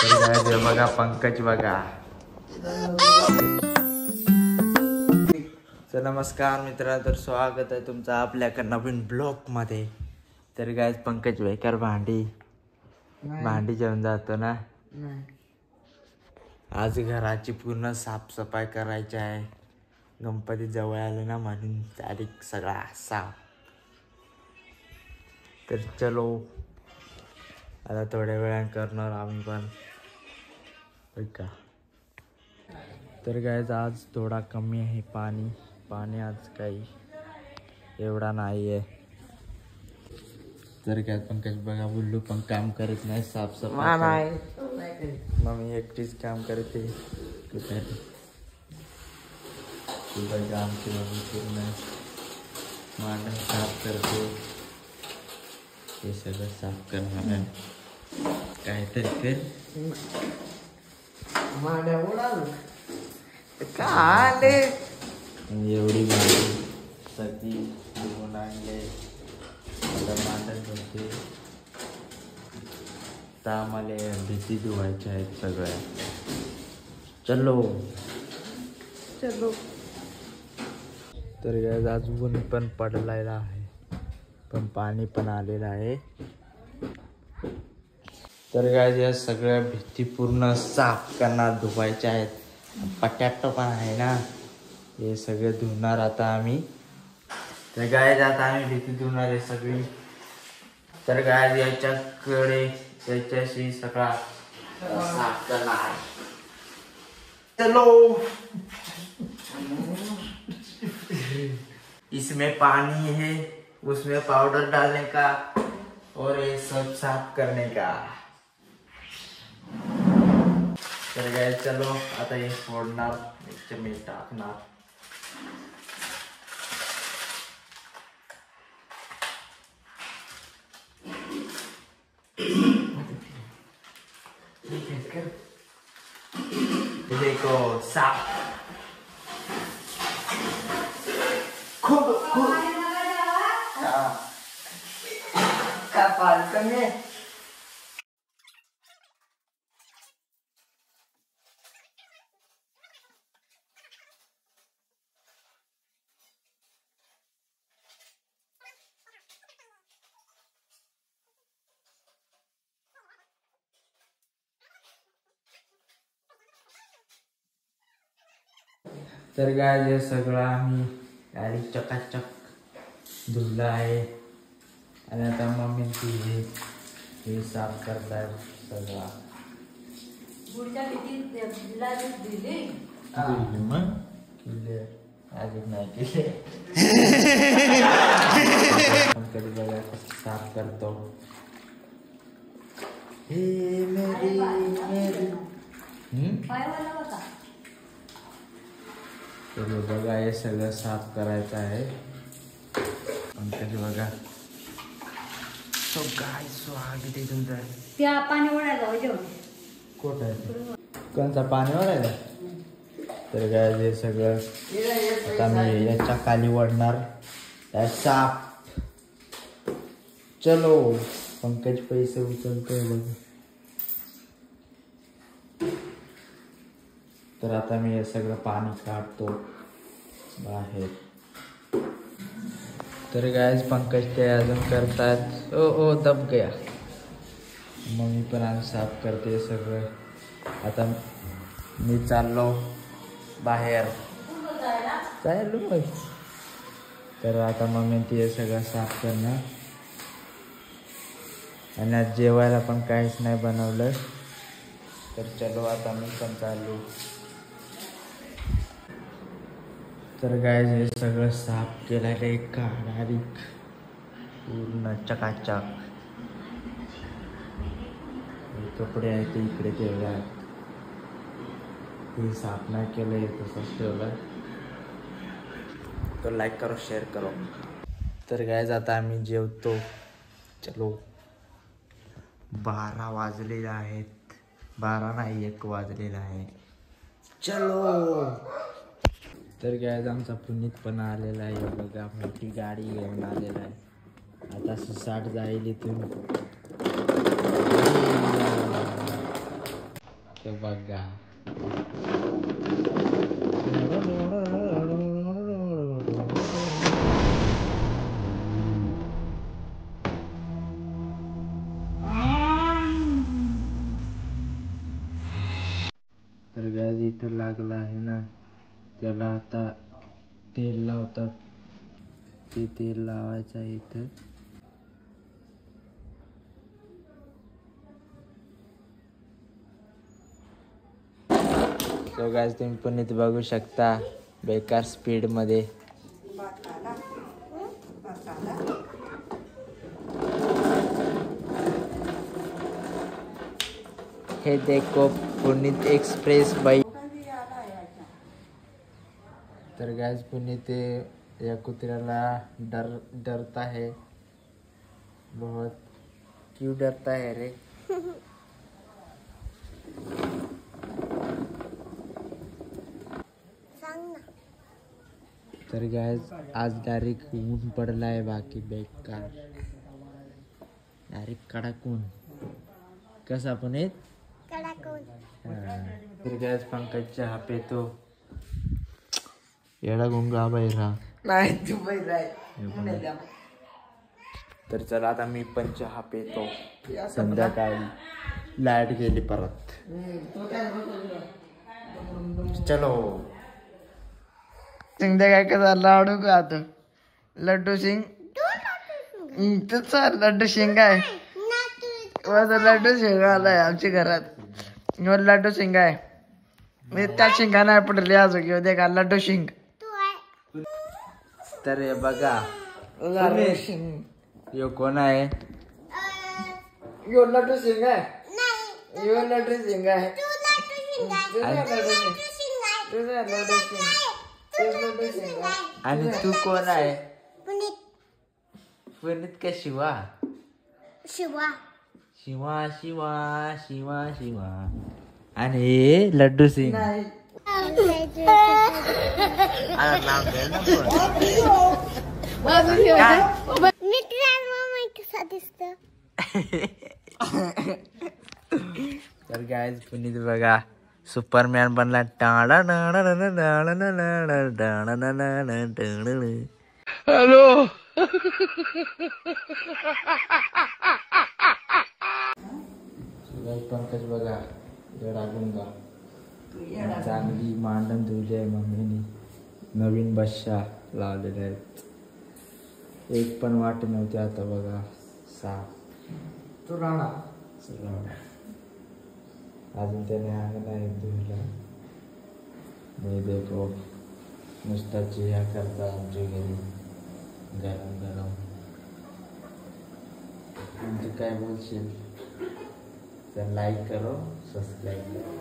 तर guys, हे बघा पंकज बघा. तर नमस्कार मित्रा, तर स्वागत आहे तुमचं आपल्या नवीन ब्लॉग मध्ये. तर गायज पंकज वेकर भांडी जेवण जातो ना. आज घराची पूर्ण साफसफाई करायची आहे. गणपती जवळ आले ना म्हणून तारीख सगळा साफ. तर चलो आता थोड्या वेळाने करणार आम्ही पण का. तर गायज आज थोडा कमी आहे पाणी आज काही एवढा नाही आहे. तर काय पंकज बघा बोललो पण काम करत नाही साफसफाई. मम्मी एकटीच काम करते. काम केलं पूर्ण मांडण साफ करते. हे सगळं साफ करणार आहे. काहीतरी कर एवढी भाजी सगळी धुवून आणले. मांडण होते तर आम्हाला भीती धुवायच्या आहेत सगळ्या. चलो तर गाइस आज ऊन पण पडलेला आहे पण पाणी पण आलेलं आहे. तर गाइस या सगळ्या भीती पूर्ण साफ करणार धुवायच्या आहेत. पटॅटो पण आहे ना, हे सगळे धुणार आता आम्ही. तर गाइस आता आम्ही भीती धुणार आहे सगळी. तर गाइस याच्याशी सगळा साफ करणार. चलो इसमें पानी है, उसमें पाउडर डालने का और ये सब साफ करने का. तर गाइस चलो आता हे फोडणार, मीठ टाकणार. देखो साफ खूब करने. तर गाइस हे सगळं आम्ही गाडी चकाचक धुतलं आहे आणि आता मम्मी हे साफ करताय सगळा. मग अजून नाही केले. कधी बघा साफ करतो. हे मेरी तर बघा हे सगळं साफ करायचं आहे. पंकज बघा तो काय स्वागत आहे तुमचं. त्या पाणी ओढायला जेवण कोट आहे कोणता पाणी ओढायला. तर काय हे सगळं आता मी याच्या खाली ओढणार साफ. चलो पंकज पैसे उचलतोय बघ. तर आता मी हे सगळं पाणी काढतो बाहेर. तर गाइस पंकज ते अजून करतात. ओ दब गया. मम्मी पण आज साफ करते सगळं. आता मी चाललो बाहेर चाललो मग. तर आता मम्मी ते सगळं साफ करणार. आणि आज जेवायला पण काहीच नाही बनवलं. तर चलो आता मी पण चाललो. तर गाइस हे सगळं साफ केलं आहे बारीक पूर्ण चकाचक. कपडे आहेत ते इकडे ठेवले आहेत. हे साफ नाही केलं तसंच ठेवलं. तर लाईक करो शेअर करो. तर गाइस आता आम्ही जेवतो. चलो 12 वाजलेले आहेत. 12 नाही 1 वाजलेला आहे. चलो. तर गाइस आमचा पुनीत पण आलेला आहे बघा. मोठी गाडी घेऊन आलेला आहे. आता 60 जाईल इथून. तो बघा. तर गॅस इथं लागला आहे ना, त्याला आता तेल लावतात. ते तेल लावायचं आहे इथं. सो गॅस तुम्ही पण इथे बघू शकता बेकार स्पीड मध्ये. हे देखो पुनीत एक्सप्रेस बाईक. तर गॅस पुनीत या कुत्र्याला डरता है बहुत. क्यों डरता है रे? तर गॅस आज डायरेक्ट ऊन पडलाय, बाकी बेकार डायरेक्ट कडक ऊन. कसा पण येत. तर गॅस पंकज चहा पितो. येडा गुंगा बैरा नाही तू बैरा. तर चला आता मी पण चहा पितो. संध्याकाळी लाईट गेली परत. चलो. संध्याकाळी कसा लाडू का आता लड्डू सिंग. तुझा लड्डू सिंग आहे. माझा लड्डू सिंग आलाय आमच्या घरात. लड्डू सिंग आहे. मी त्या शिंगा नाही पडले अजून घेऊ दे का लड्डू सिंग. तर हे बघा यो कोण आहे. यो लड्डू सिंग आहे. यो लड्डू सिंग आहे. आणि तू कोण आहे. पुनीत का शिवा. शिवा शिवा शिवा शिवा शिवा. आणि लड्डू सिंग. तर गायज पुनीत बघा सुपरमॅन बनला. हॅलो. पंकज बघा येडा गुंगा. चांगली मांडण धुवली आहे मम्मीने. नवीन बश्या लावलेल्या आहेत. एक पण वाट नव्हती. आता बघा साफ राणा. अजून त्याने अंगण आहे धुवला. मी देखो नुसता चिया करता आमच्या घरी गरम गरम. तू काय बोलशील तर लाईक करो सब्सक्राइब करो.